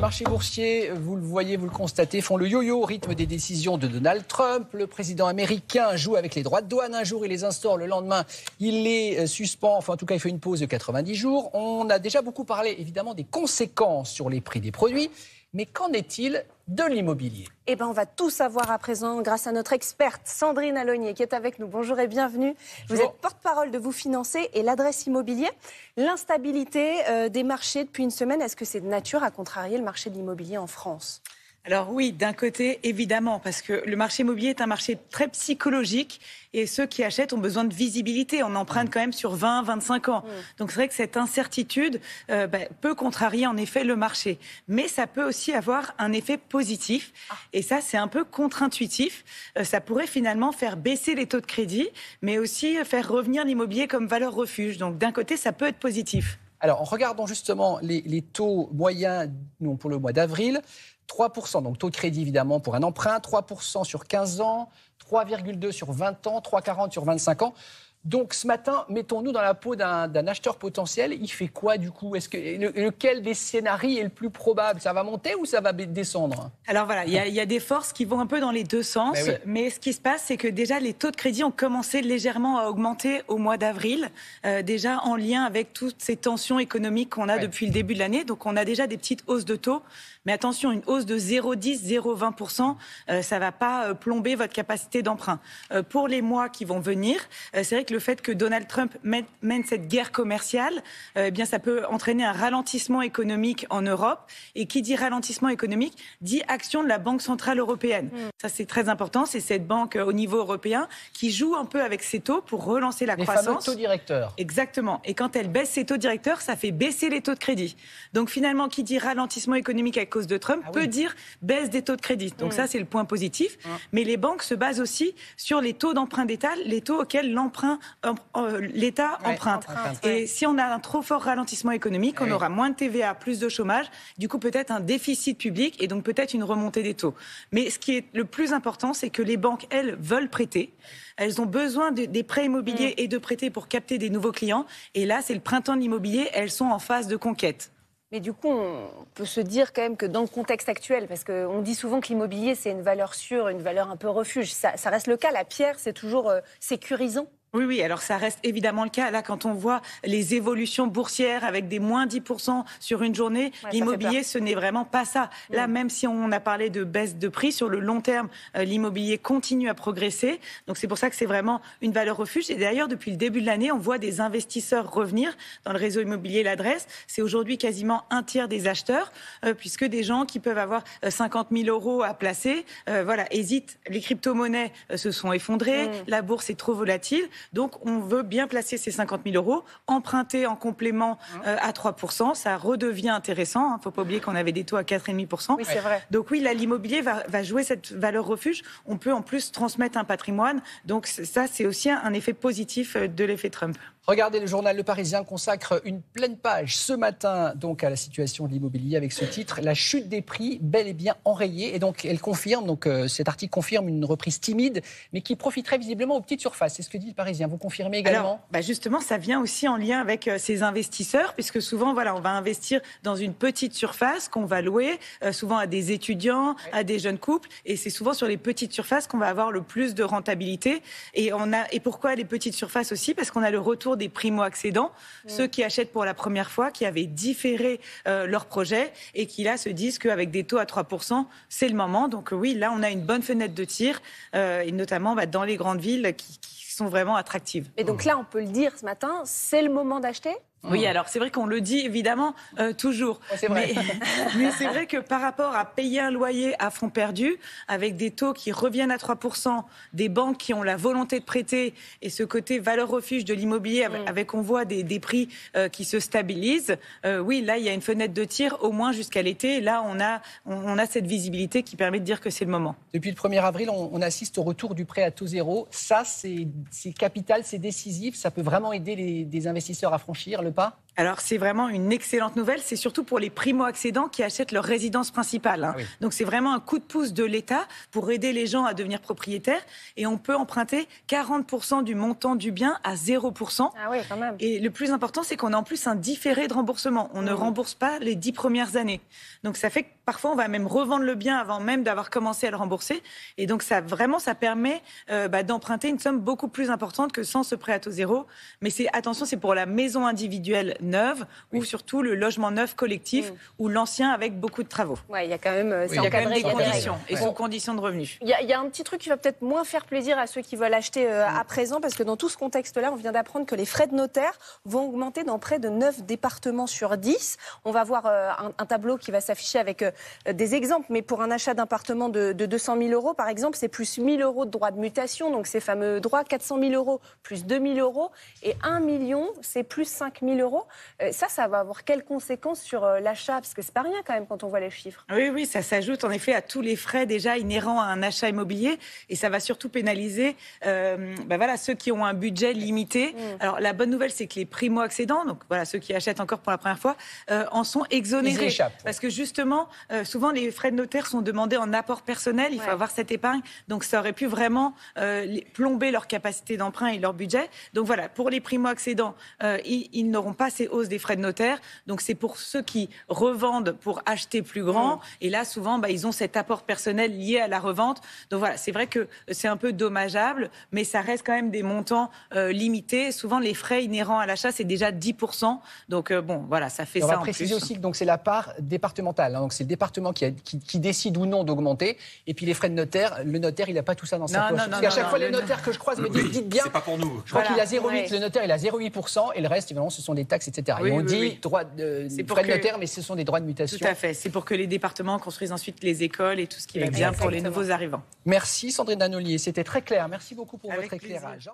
marchés boursiers, vous le voyez, vous le constatez, font le yo-yo au rythme des décisions de Donald Trump. Le président américain joue avec les droits de douane. Un jour, il les instaure. Le lendemain, il les suspend. Enfin, en tout cas, il fait une pause de 90 jours. On a déjà beaucoup parlé, évidemment, des conséquences sur les prix des produits. Mais qu'en est-il de l'immobilier ? Eh bien, on va tout savoir à présent grâce à notre experte Sandrine Alonier qui est avec nous. Bonjour et bienvenue. Bonjour. Vous êtes porte-parole de Vous Financer et l'adresse immobilier. L'instabilité des marchés depuis une semaine, est-ce que c'est de nature à contrarier le marché de l'immobilier en France ? Alors oui, d'un côté, évidemment, parce que le marché immobilier est un marché très psychologique et ceux qui achètent ont besoin de visibilité. On emprunte quand même sur 20, 25 ans. Donc c'est vrai que cette incertitude peut contrarier en effet le marché. Mais ça peut aussi avoir un effet positif. Et ça, c'est un peu contre-intuitif. Ça pourrait finalement faire baisser les taux de crédit, mais aussi faire revenir l'immobilier comme valeur refuge. Donc d'un côté, ça peut être positif. Alors, en regardant justement les taux moyens pour le mois d'avril, 3%, donc taux de crédit évidemment pour un emprunt, 3% sur 15 ans, 3,2% sur 20 ans, 3,40% sur 25 ans. Donc ce matin, mettons-nous dans la peau d'un acheteur potentiel. Il fait quoi du coup ? Lequel des scénarios est le plus probable ? Ça va monter ou ça va descendre ? Alors voilà, il y a des forces qui vont un peu dans les deux sens. Mais ce qui se passe, c'est que déjà les taux de crédit ont commencé légèrement à augmenter au mois d'avril, déjà en lien avec toutes ces tensions économiques qu'on a depuis le début de l'année. Donc on a déjà des petites hausses de taux. Mais attention, une hausse de 0,10, 0,20%, ça ne va pas plomber votre capacité d'emprunt. Pour les mois qui vont venir, c'est vrai que le fait que Donald Trump mène cette guerre commerciale, eh bien, ça peut entraîner un ralentissement économique en Europe. Et qui dit ralentissement économique, dit action de la Banque Centrale Européenne. Ça, c'est très important. C'est cette banque au niveau européen qui joue un peu avec ses taux pour relancer la croissance. Les fameux taux directeurs. Exactement. Et quand elle baisse ses taux directeurs, ça fait baisser les taux de crédit. Donc finalement, qui dit ralentissement économique à cause de Trump peut dire baisse des taux de crédit. Donc ça, c'est le point positif. Mais les banques se basent aussi sur les taux d'emprunt d'État, les taux auxquels l'État emprunte. Et si on a un trop fort ralentissement économique, on aura moins de TVA, plus de chômage, du coup peut-être un déficit public et donc peut-être une remontée des taux. Mais ce qui est le plus important, c'est que les banques, elles, veulent prêter. Elles ont besoin des prêts immobiliers et de prêter pour capter des nouveaux clients. Et là, c'est le printemps de l'immobilier, elles sont en phase de conquête. Mais du coup, on peut se dire quand même que dans le contexte actuel, parce qu'on dit souvent que l'immobilier, c'est une valeur sûre, une valeur un peu refuge. Ça reste le cas. La pierre, c'est toujours sécurisant. Oui, alors ça reste évidemment le cas. Là, quand on voit les évolutions boursières avec des moins 10% sur une journée, l'immobilier, ce n'est vraiment pas ça. Là, même si on a parlé de baisse de prix, sur le long terme, l'immobilier continue à progresser. Donc c'est pour ça que c'est vraiment une valeur refuge. Et d'ailleurs, depuis le début de l'année, on voit des investisseurs revenir dans le réseau immobilier L'Adresse. C'est aujourd'hui quasiment un tiers des acheteurs, puisque des gens qui peuvent avoir 50 000 euros à placer, hésitent. Les crypto-monnaies se sont effondrées, la bourse est trop volatile. Donc, on veut bien placer ces 50 000 euros, emprunter en complément à 3%. Ça redevient intéressant. Il ne faut pas oublier qu'on avait des taux à 4,5%. Oui, c'est vrai. Donc oui, là, l'immobilier va jouer cette valeur refuge. On peut en plus transmettre un patrimoine. Donc ça, c'est aussi un effet positif de l'effet Trump. Regardez, le journal Le Parisien consacre une pleine page ce matin donc à la situation de l'immobilier avec ce titre, la chute des prix bel et bien enrayée. Et donc elle confirme, cet article confirme une reprise timide, mais qui profiterait visiblement aux petites surfaces. C'est ce que dit Le Parisien. Vous confirmez également ? Alors, justement, ça vient aussi en lien avec ces investisseurs, puisque souvent, on va investir dans une petite surface qu'on va louer, souvent à des étudiants, à des jeunes couples, et c'est souvent sur les petites surfaces qu'on va avoir le plus de rentabilité. Et pourquoi les petites surfaces aussi ? Parce qu'on a le retour des primo-accédants, ceux qui achètent pour la première fois, qui avaient différé leur projet et qui là se disent qu'avec des taux à 3%, c'est le moment. Donc oui, là on a une bonne fenêtre de tir, et notamment dans les grandes villes qui sont vraiment attractives. Et donc là, on peut le dire ce matin, c'est le moment d'acheter ? Oui, alors c'est vrai qu'on le dit évidemment toujours. C'est vrai. Mais c'est vrai que par rapport à payer un loyer à fonds perdus, avec des taux qui reviennent à 3%, des banques qui ont la volonté de prêter et ce côté valeur refuge de l'immobilier, avec on voit des prix qui se stabilisent, oui, là il y a une fenêtre de tir au moins jusqu'à l'été. Là on a cette visibilité qui permet de dire que c'est le moment. Depuis le 1er avril, on assiste au retour du prêt à taux zéro. Ça, c'est capital, c'est décisif. Ça peut vraiment aider des investisseurs à franchir le pas ? Alors, c'est vraiment une excellente nouvelle. C'est surtout pour les primo-accédants qui achètent leur résidence principale. Ah oui. Donc, c'est vraiment un coup de pouce de l'État pour aider les gens à devenir propriétaires. Et on peut emprunter 40% du montant du bien à 0%. Ah oui, quand même. Et le plus important, c'est qu'on a en plus un différé de remboursement. On ne rembourse pas les 10 premières années. Donc, ça fait que parfois, on va même revendre le bien avant même d'avoir commencé à le rembourser. Et donc, ça permet d'emprunter une somme beaucoup plus importante que sans ce prêt à taux zéro. Mais attention, c'est pour la maison individuelle neuve ou surtout le logement neuf collectif ou l'ancien avec beaucoup de travaux. Oui, il y a quand même, il y a quand même des conditions et sous conditions de revenus. Il y a un petit truc qui va peut-être moins faire plaisir à ceux qui veulent acheter à présent, parce que dans tout ce contexte-là, on vient d'apprendre que les frais de notaire vont augmenter dans près de 9 départements sur 10. On va voir un tableau qui va s'afficher avec des exemples, mais pour un achat d'appartement de 200 000 euros, par exemple, c'est plus 1 000 euros de droits de mutation, donc ces fameux droits, 400 000 euros plus 2 000 euros, et 1 million, c'est plus 5 000 euros. Ça va avoir quelles conséquences sur l'achat? Parce que c'est pas rien quand même quand on voit les chiffres. Oui, ça s'ajoute en effet à tous les frais déjà inhérents à un achat immobilier, et ça va surtout pénaliser ceux qui ont un budget limité. Alors la bonne nouvelle, c'est que les primo-accédants, donc voilà, ceux qui achètent encore pour la première fois, en sont exonérés. Ils échappent. Parce que justement, souvent les frais de notaire sont demandés en apport personnel, il faut avoir cette épargne, donc ça aurait pu vraiment plomber leur capacité d'emprunt et leur budget. Donc voilà, pour les primo-accédants, ils n'auront pas ces hausses des frais de notaire, donc c'est pour ceux qui revendent pour acheter plus grand, et là souvent ils ont cet apport personnel lié à la revente. Donc voilà, c'est vrai que c'est un peu dommageable, mais ça reste quand même des montants limités. Souvent les frais inhérents à l'achat, c'est déjà 10%, donc voilà, ça fait ça en plus. On va préciser aussi que donc, c'est la part départementale, donc c'est le département qui décide ou non d'augmenter, et puis les frais de notaire, le notaire il n'a pas tout ça dans sa poche. Parce qu'à chaque fois les notaires que je croise me disent, dites bien, c'est pas pour nous. Je crois qu'il a 0,8, le notaire il a 0,8%, et le reste évidemment ce sont des taxes, etc. Et on dit droit de frais de notaire, mais ce sont des droits de mutation. Tout à fait, c'est pour que les départements construisent ensuite les écoles et tout ce qui va bien pour les nouveaux arrivants. Merci Sandrine Danolier, c'était très clair. Merci beaucoup pour votre éclairage.